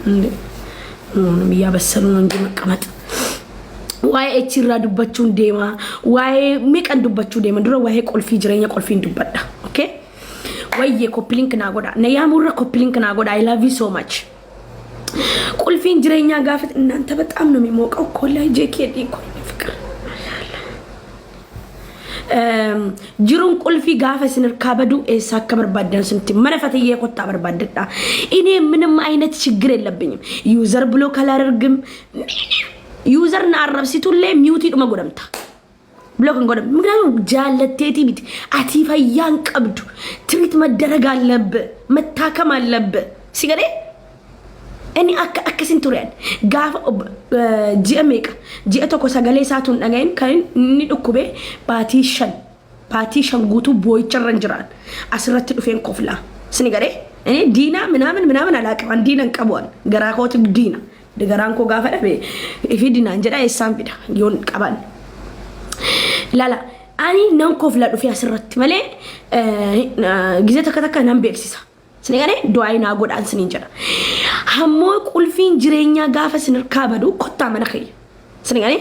እንዴ የሚያበሰሉ ነው እንጂ መቀመጥ ዋይ እቺራ ዱባችሁ እንደማ ዋይ ሚቀንዱባችሁ ደማ ድሮ ዋይ ቆልፊ ጅረኛ ቆልፊ እንዱበዳ ኦኬ ወይዬ ኮፕሊንክ ናጎዳ ነያሙራ ኮፕሊንክ ናጎዳ አይ ላቭ ዩ ሶ ማች ቆልፊ ጅረኛ ጋፍት እናንተ በጣም ነው የሚሞቀው ኮላይ ጄኬዲ እኮ ፍቅር ጅሩን ቆልፊ ጋፈስን ካበዱ እሳከ በርባዳን ስንት መረፈተየ ቆጣ በርባደዳ እኔ ምንም አይነት ችግር የለብኝም ዩዘር ብሎክ አላደርግም ዩዘር ናረብሲቱለ ሚውት ይዱ መጎደምታ ብሎክ እንጎደም ምክንያቱም ጃለቴቲ ቢት አቲፈያን ቀብዱ ትሪት መደረግ አለብ መታከም አለብ ሲገሬ እኔ አከሲን ቱሪያን ጋፍ ጂኤሜካ ጂኤቶ ኮሳገሌ ሳቱን ነገይን ከን ንድኩቤ ፓቲሽን ጉቱ ቦይቸረን ጅራን አስረት ዱፌን ኮፍላ ስኒገሬ እኔ ዲና ምናምን አላቀም አንዲነን ቀቧል ገራኮት ዲና ደገራንኮ ጋፈደ ኢፊዲና እንጀዳ የሳምቢዳ ይሁን ቀባል ላላ አኒ ነን ኮፍላ ዱፌ አስረት መሌ ጊዜ ተከተከ ነን ቤክሲሳ ስኒገሬ ዶአይና ጎዳን ስኒንጀራ ሀሞ ቁልፊን ጅሬኛ ጋፈስን ካበዱ ኮታ መነኸይ ስኒገሬ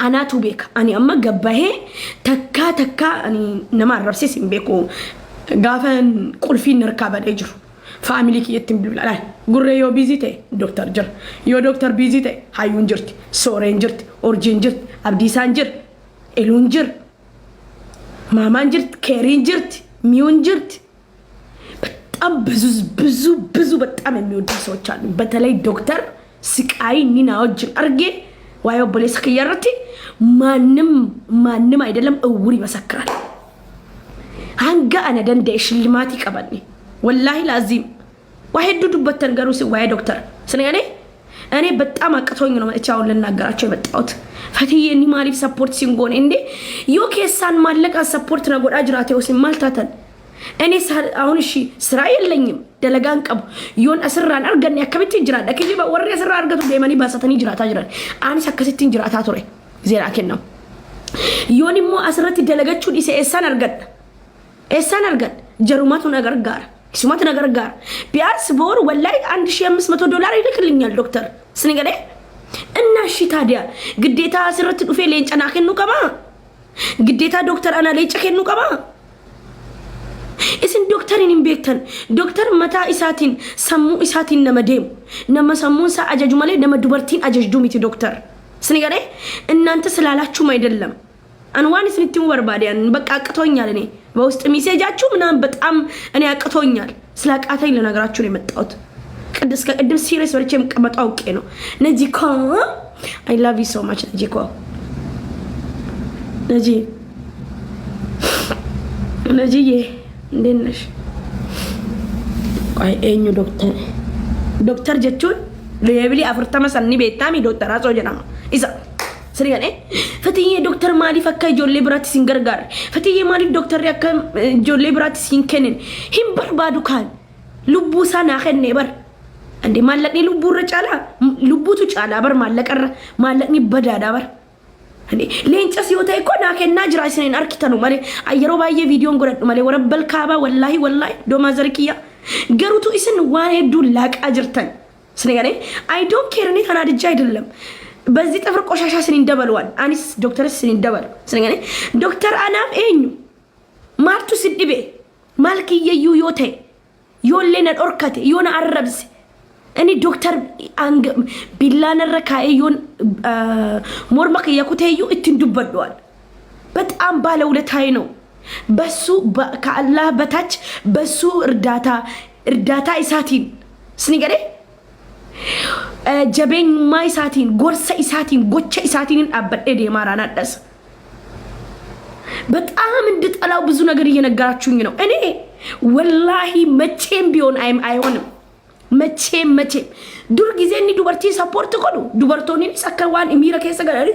አናቱ ቤክ አኒ አማ ገባሄ ተካ አኒ ነማረብሴ ሲምቤኮ ጋፈን ቁልፊን ነርካበደ ጅሩ ፋሚሊ ከየትም ቢብላላ ጉሬ ዮ ቢዚቴ ዶክተር ጀር ዮ ዶክተር ቢዚቴ ሃዩን ጅርት ሶሬን ጅርት ኦርጂን ጅርት አብዲሳን ጅር ኤሉን ጅር ማማን ጅርት ኬሪን ጅርት ሚውን ጅርት በጣም ብዙ በጣም የሚወዱ ሰዎች አሉ በተለይ ዶክተር ስቃይ ኒናውጅ አርጌ ዋዮ ቦሌስ ከያረቲ ማንም አይደለም እውር ይመሰክራል አንጋ አነ ደንደ ሽልማት ይቀበልኒ والله لازم واحد ዱዱበት ተንገሩ ሲዋይ ዶክተር ስለኔ እኔ በጣም አቅቶኝ ነው እቻውን ለናገራቸው የመጣሁት ፈትዬ ኒ ማሊፍ ሰፖርት ሲንጎን እንዴ ዩኬሳን ማለቃ ሰፖርት ነው ጎዳ ጅራቴው ሲማልታተን እኔ አሁን እሺ ስራ የለኝም ደለጋን ቀብ ዮን አስራን አርገን ያከብት ይጅራ ለከጂ በወሬ ስራ አርገቱ ደማኒ ባሰተኒ ጅራታ ጅራን አኒ ሰከስት ጅራታ ቶሬ ዜራከን ነው ዮኒሞ አስረት ደለጋቹ ዲሴ ኤሳን አርገን ጀሩማቱ ነገር ጋር ስማት ነገር ጋር ቢያንስ ቦር ወላይ $1500 ይልክልኛል ዶክተር ስንገለ እና እሺ ታዲያ ግዴታ አስረት ዱፌ ለንጨናከኑ ቀባ ግዴታ ዶክተር አና ለጨከኑ ቀባ እስን ዶክተርን ኢምቤክተን ዶክተር መታ ኢሳቲን ሰሙ ኢሳቲን ነመደም ነመሰሙን ሳ አጀጁ ማለት ነመዱበርቲን አጀጅዱ ሚቲ ዶክተር ስንገለ እናንተ ስላላችሁም አይደለም አንዋን ስንቲሙ ወርባዲያን በቃ አቅቶኛል እኔ በውስጥ ሜሴጃችሁ ምናምን በጣም እኔ አቅቶኛል ስላቃተኝ ለነገራችሁ ነው የመጣሁት ቅድም ሲሪየስ ወርቼም ቀመጣው ኦኬ ነው ነጂኮ አይ ላቭ ዩ ሶ ማች ነጂኮ ነጂዬ እንዴት ነሽ አይ ኤኙ ዶክተር ጀቹን ለየብሊ አፍርተማ ሰኒ ቤታሚ ዶክተር አጾ ጀናማ ኢሳ سريعة فتيجي دكتور مالي فكاي جولي براتي سينغرغار فتيجي مالي دكتور ياك جولي براتي سينكنن هم بربادو كان لبوسا ناخن نبر عندي مالكني لبو رجالا لبو تجالا بر مالكني بدادا بر عندي لين تسيو تايكو ناخن ناجرا سنين أركتانو مالي أيرو باي فيديو نقولت مالي ورب الكعبة والله دو ما زركيا جروتو إسن واحد دولاك أجرتن سريعة I don't care إني أنا رجاي دلهم በዚህ ጥፍር ቆሻሻ ስን እንደበልዋል አኒስ ዶክተር ስን እንደበል ስለኔ ዶክተር አናም ኤኙ ማርቱ ሲድቤ ማልኪየ ዩዮቴ ዮሌነ ኦርካቴ ዮና አረብስ እኔ ዶክተር አንግ ቢላነረካ ዮን ሞርማክ ያኩቴዩ እትንዱበደዋል በጣም ባለውለታይ ነው በሱ ከአላህ በታች በሱ እርዳታ ኢሳቲን ስኒገሬ جبين ما يساتين غرس يساتين غوتش يساتين أبد إدي مارانا دس بتأمن دت ألاو بزو نغير ينغراتشون ينو أني والله مچم بيون أيونم مچم دور غيزني دوبرتي سبورت كونو دوبرتوني سكروان إميرا كيسا غاري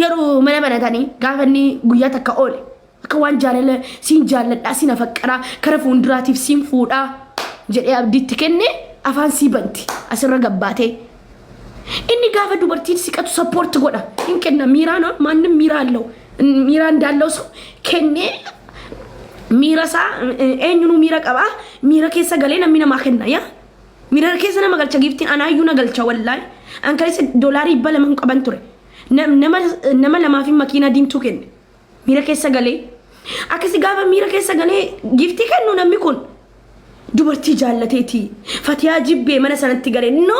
يرو منا تاني غافني غويا تكاول كوان جالل سين جالل أسينا فكرا كرفون دراتيف سين فودا جدي أبدي تكني afaan sibanti asirra gabbaate inni gaafa dubartiin siqatu support godha hinkenna miiraano maannim miiraallo miira እንዳለው ሰው ከኔ ሚራሳ ኤኙኑ ሚራ ቀባ ሚራ ከሰ ገሌ ነሚና ማከና ያ miira keessa nama galcha giftiin anaayyuu na galcha wallahi an kalis doolarii bala man qaban ture nama lamaa fi makiina diimtuu kenne miira keessa galee akkasi gaafa miira keessa galee giftii kennu namni kun dubartii jaallateeti Fatiyaa jibbee mana sanatti galee no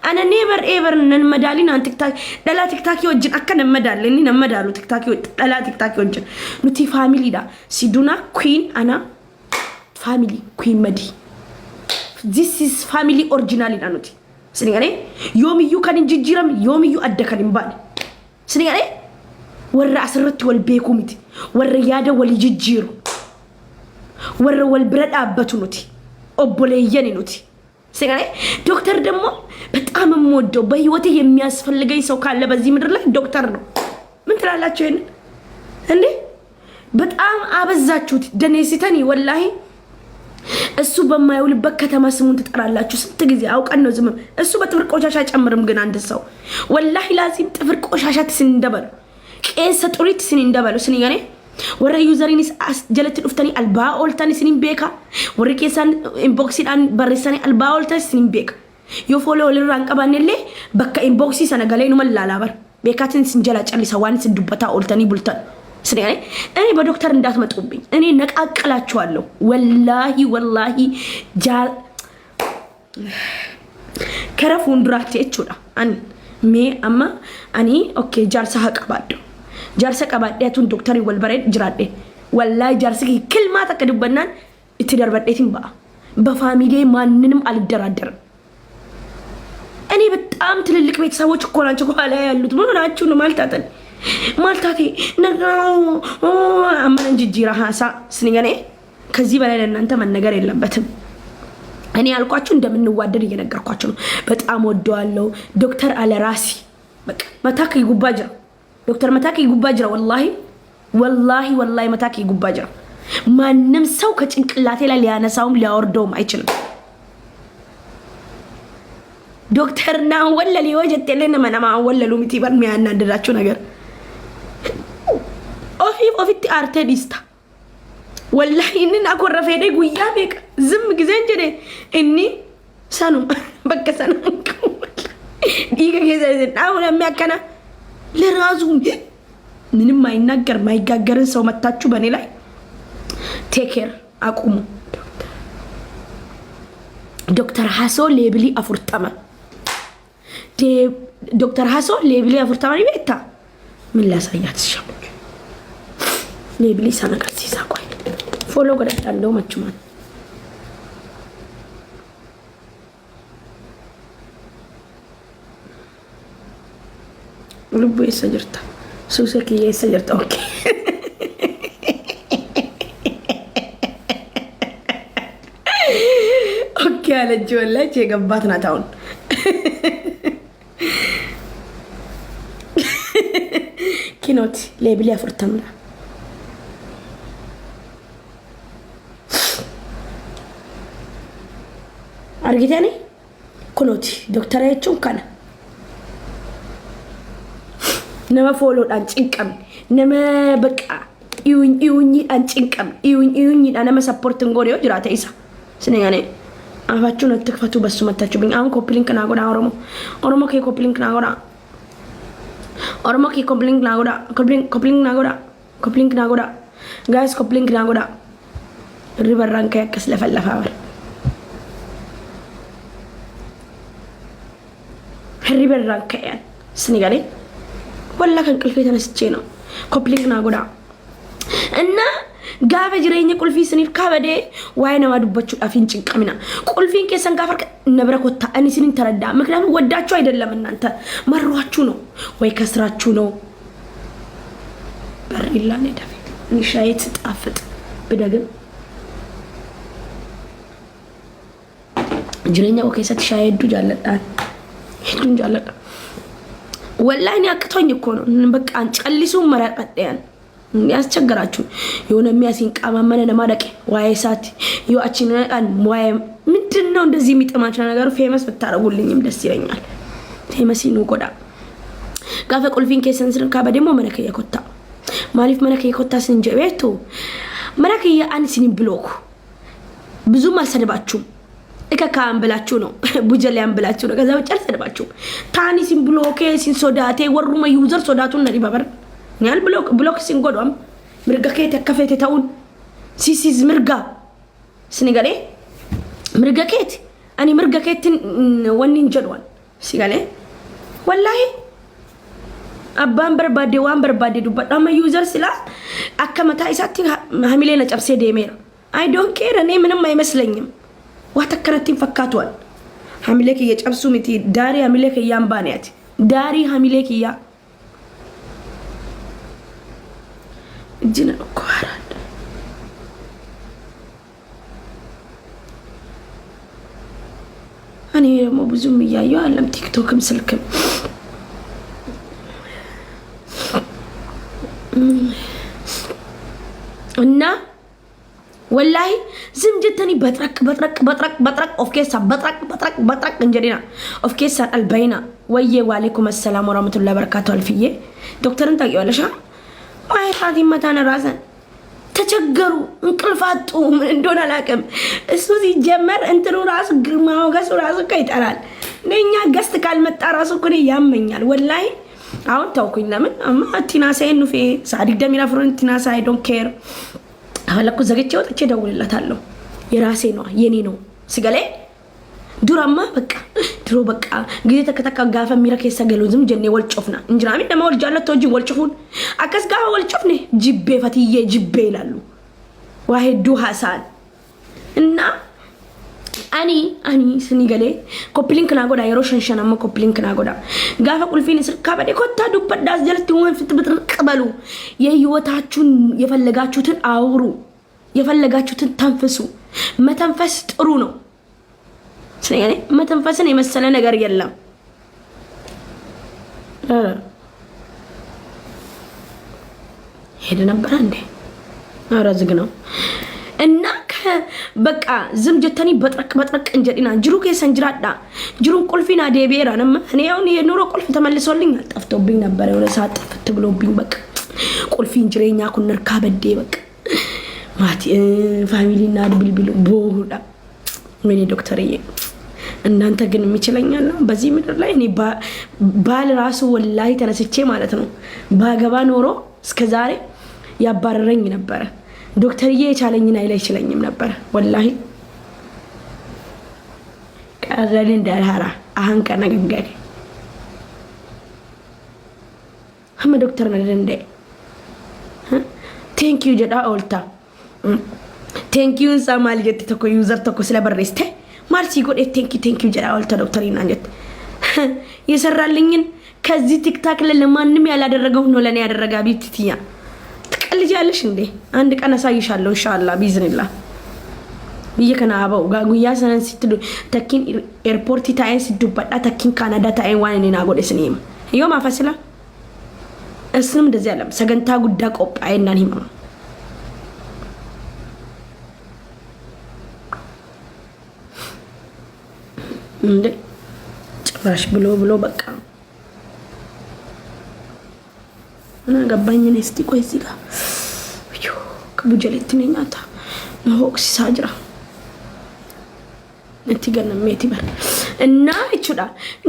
ana never ever nan madaalin an tiktak dhala tiktak wajjin akka nan madaalle ni nan madaalu tiktak dhala tiktak wajjin nuti family da siduna queen ana family queen madi this is family original ina nuti sinigane yoomiyyuu kan injijiram yoomiyyuu adda kan imbaane sinigane warra asirratti wal beeku miti warra yaada wal jijjiiru warra wal bira dhaabbatu nuti obboleeyyan nuti sinigane ዶክተር ደግሞ በጣም የምወደው በህይወቴ የሚያስፈልገኝ ሰው ካለ በዚህ ምድር ላይ ዶክተር ነው ምን ትላላችሁ ይሄን እንዴ በጣም አበዛችሁት ደኔሲተኒ ወላሂ እሱ በማይውልበት ከተማ ስሙን ትጠራላችሁ ስንት ጊዜ አውቀን ነው ዝም እሱ በጥፍር ቆሻሻ ጨምርም ግን አንድ ሰው ወላሂ ላዚም ጥፍር ቆሻሻ ትስንደበል ቄስ ጥሪት ስንደበል ስንያኔ ወረ ዩዘሪኒስ ጀለት ዱፍተኒ አልባ ኦልታኒ ስኒን ቤካ ወረ ቄሳን ኢንቦክሲ ዳን በረሰኒ አልባ ኦልታኒ ስኒን ቤካ ዮ ፎሎ ለራን ቀባነለ በቃ ኢንቦክሲ ሰነገለይ ነው መላላበር ቤካትን ስንጀላ ጨሊሳ ዋንስ ዱበታ ኦልታኒ ቡልታን ስኔ እኔ በዶክተር እንዳትመጡብኝ እኔ ነቃቀላችኋለሁ ወላሂ ጃ ከረፉን ድራቴ እቹዳ አን ሜ አማ አኒ ኦኬ ጃርሳ ሐቀባዶ ጃርሳ ቀባዴቱን ዶክተር ወልበረድ ጅራዴ ወላሂ ጃርሲ ክልማ ተቀድበናን እትደርበዴቲን በፋሚሊ ማንንም አልደራደርም እኔ በጣም ትልልቅ ቤተሰቦች እኮ ናቸው ኋላ ያሉት ምን ሆናችሁ ነው ማልታጠን ማልታቴ ነግራው አማን ጅጅራ ሐሳ ስንገኔ ከዚህ በላይ ለእናንተ መነገር የለበትም እኔ ያልኳችሁ እንደምንዋደድ እየነገርኳችሁ ነው በጣም ወደዋለሁ ዶክተር አለራሲ በቃ መታከ ይጉባጅራ ዶክተር መታከ ይጉባጅራ ወላሂ መታከ ይጉባጅራ ማንንም ሰው ከጭንቅላቴ ላይ ሊያነሳውም ሊያወርደውም አይችልም ዶክተርና ወለሊ ወጀተለና ማናማ ወለሉ ምትይበር ሚያናደዳችሁ ነገር ኦፊት አርቴዲስታ ወላሂ እንን አኮረፈ ጉያ ቤቅ ዝም ጊዜ እንጀደ እኒ ሰኑ በከሰና ዲገ ጊዜ አው ለሚያከና ለራሱ ምንም አይናገር ማይጋገርን ሰው መታችሁ በኔ ላይ ቴክ ኬር አቁሙ ዶክተር ሐሶ ሌብሊ አፍርጣማ ዶክተር ሐሶ ሌብሊ አፍርጣማ ይበታ ምን ላሳያት ሻም ሌብሊ ሳናቀት ሲሳቆይ ፎሎ ገረጣለው ማችማን ልቡ ይሰጀርታ ሱሰኪ ይሰጀርታ ኦኬ ኦኬ አለች ወላች የገባት ናት አሁን ኪኖት ሌብሊ አፍርታምና አርጊታኔ ኩኖት ዶክተር አይቹን ካና ነመ ፎሎ ዳን ጭንቀም ነመ በቃ ይውኝ ዳን ጭንቀም ይውኝ ዳን ነመ ሰፖርት እንጎሪዮ ጅራተ ኢሳ ስነያኔ አፋችሁን አትክፈቱ በሱ መታችሁብኝ አሁን ኮፕሊንክ ናጎዳ ኦሮሞ ከ ኮፕሊንክ ናጎዳ ጋይስ ኮፕሊንክ ናጎዳ ሪቨራን ከያከስ ለፈለፋው ሪቨራን ከያን ስንጋኔ ወላ ከንቅልፌ ተነስቼ ነው ኮፕሊንክ ናጎዳ እና ጋበ ጅሬኛ ቁልፊ ስኒር ካበደ ዋይና ማዱበቹ አፊን ጭንቀሚና ቁልፊን ከሰን ጋፈር ነብረኮታ እኔ ስኒን ተረዳ ምክንያቱም ወዳችሁ አይደለም እናንተ መሯችሁ ነው ወይ ከስራችሁ ነው በሪላ ነዳፊ ንሻይት ጣፍጥ በደግም ጅሬኛ ወከሰት ሻይዱ ጃለጣን ሄዱን ጃለጣ ወላሂ አቅቶኝ እኮ ነው በቃ አንጨልሱ መራቀጠያን ያስቸግራችሁ የሆነ የሚያሲን ቃማመነ ለማደቅ ዋይሳት ይዋችን አን ሞይ ምንድነው እንደዚህ የሚጠማቸው ነገር ፌመስ ብታረጉልኝም ደስ ይለኛል ፌመስ ነው ቆዳ ጋፈ ቁልፊን ከሰንስርን ካበደሞ መነከ የኮታ ማሊፍ መነከ የኮታ ስንጀቤቱ መነከ አንሲን ብሎክ ብዙ ማሰደባችሁ እከካም ብላችሁ ነው ቡጀሊያን ብላችሁ ነው ከዛ ወጨር ሰድባችሁ ታኒ ሲን ብሎክ ሲን ሶዳቴ ወሩማ ዩዘር ሶዳቱን ነሪ ባበር ኛል ብሎክ ሲን ጎዶም ምርጋ ከየት ከፈተ ታውን ሲሲዝ ምርጋ ስኒጋሌ ምርጋ ከየት أنا مرجع كيتن ونين جدول سيقاله والله أبان بربادي وان بربادي دوبات أما يوزر سلا أكما تايساتي هميلين أجابسي ديمير I don't care أنا منهم ما يمسلينيم واتكرتين فكاتوان هميلك يجابسو متي داري هميلك يام بانيات داري هميلك يا جنا كوارا أنا ما بزوم يا علم تيك توك مسلكم إننا والله زم جتني بطرق أوف كيسا بطرق إنجرينا أوف كيسا البينا ويا وعليكم السلام ورحمة الله وبركاته الفيه دكتور أنت يقول شو ما هي هذه متانا رازن تشجروا انقلفاتوا من دون لكم اسوسي جمر انترو راسو غرماو غاسو راسو كايتارال نيا غست كالمت راسو كوني يامنيال والله አሁን ታውኩኝ ለምን አማ ቲናሳይ ነው في ሳዲቅ ደሚና ፍሮን ቲናሳይ ዶንት ኬር አለኩ ዘገቼ ወጥቼ ደውልላታለሁ የራሴ ነው የኔ ነው ሲገለ ዱራማ በቃ ድሮ በቃ ግዜ ተከተካ ጋፈ ሚረከ ሰገሉ ዝም ጀኔ ወልጮፍና እንጅራሚ ደማ ወልጃለት ተወጂ ወልጮፉን አከስ ጋፈ ወልጮፍኔ ጅቤ ፈትዬ ጅቤ ይላሉ ዋሂዱ ሐሳን እና አኒ ስኒገሌ ኮፕሊንክ ናጎዳ የሮሽንሸናማ ኮፕሊንክ ናጎዳ ጋፈ ቁልፊን ስልካ በደ ኮታ ዱበዳስ ጀልት ወን ፍትብጥቅበሉ የህይወታችሁን የፈለጋችሁትን አውሩ የፈለጋችሁትን ተንፍሱ መተንፈስ ጥሩ ነው ስኔ መተንፈስን የመሰለ ነገር የለም ሄደ ነበር እንዴ አራዝግ ነው እና በቃ ዝም ጀተኒ በጥረቅ እንጀዲና ጅሩ ከሰንጅራዳ ጅሩን ቁልፊና ዴቤራ ነም እኔ አሁን የኑሮ ቁልፍ ተመልሶልኝ አልጠፍቶብኝ ነበር የሆነ ሰዓት ጠፍት ብሎብኝ በቃ ቁልፊ እንጅሬኛ ኩነርካ በዴ በቃ ማቲ ፋሚሊና ድብልብል ቦዳ ምን ዶክተርዬ እናንተ ግን የሚችለኛል ነው በዚህ ምድር ላይ እኔ ባል ራሱ ወላይ ተነስቼ ማለት ነው ባገባ ኖሮ እስከዛሬ ያባረረኝ ነበር ዶክተርዬ የቻለኝና አይችለኝም ነበር ወላሂ ቀረልን እንዳልሃራ አሁን ከነገገደ هم دكتور ندندي ثانك يو جدا اولتا ثانك يو سامال جت تكو يوزر تكو سلا بريسته مارسي يقول ثانك يو جدا اولتا دكتورين انجت يسرالኝን ከዚህ ቲክታክ ለማንም ያላደረገው ነው ለኔ ያደረጋ ቢትቲያ ትቀልጃለሽ እንዴ አንድ ቀን አሳይሻለሁ ኢንሻአላህ ቢዝኒላህ بيجكنا أبو غاغويا سنن ستدو تكين إيربورتي تاين سدوبات تكين كندا تاين وانين أقول اسنيم يوم أفسلا اسم دزيلم سجن تاغو داك أوب عين نانيم ندي راش بلو بكا أنا قباني نستي كويسيكا يو كبوجلتني ناتا نهوكسي ساجرا نتيجنا ميتبر الناي شو ده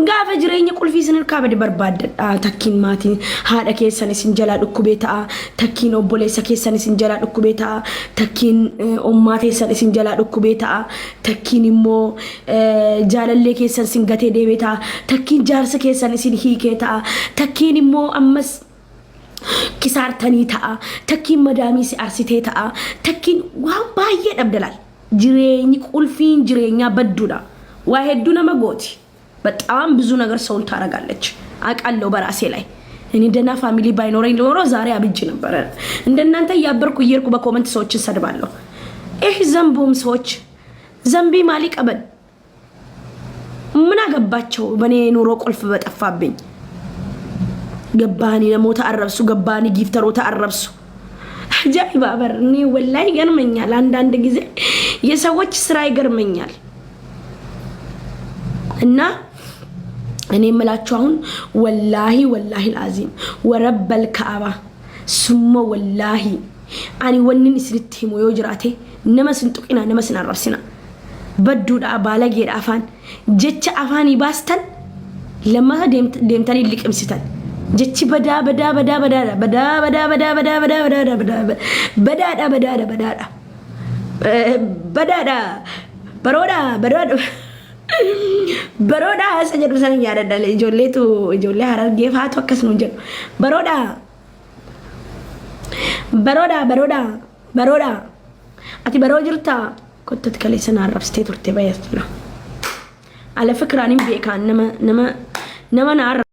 قاعد أجرين يقول في سنة كابد برباد تكين ماتين هذا كيسان سنجلاد الكوبيتا تكين أبوليس كيسان سنجلاد الكوبيتا تكين أماتي سان سنجلاد الكوبيتا تكين مو جال اللي كيسان سنجتي ديبتا تكين جارس كيسان سنهي كيتا تكين مو أمس كسار تاني تا تكين مدامي سأرسيتي تا تكين وهم باية أبدلال جريني كولفين جريني بدونا واحدونا ما قوتي بتأم بزونا غير سون تارا قالج أكالو براسي لاي يعني دنا فاميلي باينورين لورو زاري أبيجينا برا عندنا أنت يابركو يركو بكومنت سوتش سدبالو إيه ذنبهم سوتش ذنبي مالك أبد منا قبّاتشو بني نورو قلف بتأفابين قبّاني نمو تعربسو قبّاني جيفترو تعربسو جاي بابرني والله يغرمኛል አንዳንድ ጊዜ የሰዎች ስራ ይገርመኛል እና እኔ መላችሁ አሁን والله العظيم ورب الكعبه ثم والله اني ونن اسلتيمو يوجراته نمسن ጥቂና ነመስን አረብሲና badduudha baalageedha afaan jecha afaanii baastan lama deemtanii liqimsitan jechi badaa baroda saja dusan yaada dal ijoollee harargee faatu akkas nu jedhu baroda ati baroo jirta kottati kaleessa arrabstee turte bayasna ala fikraanin beekaan nama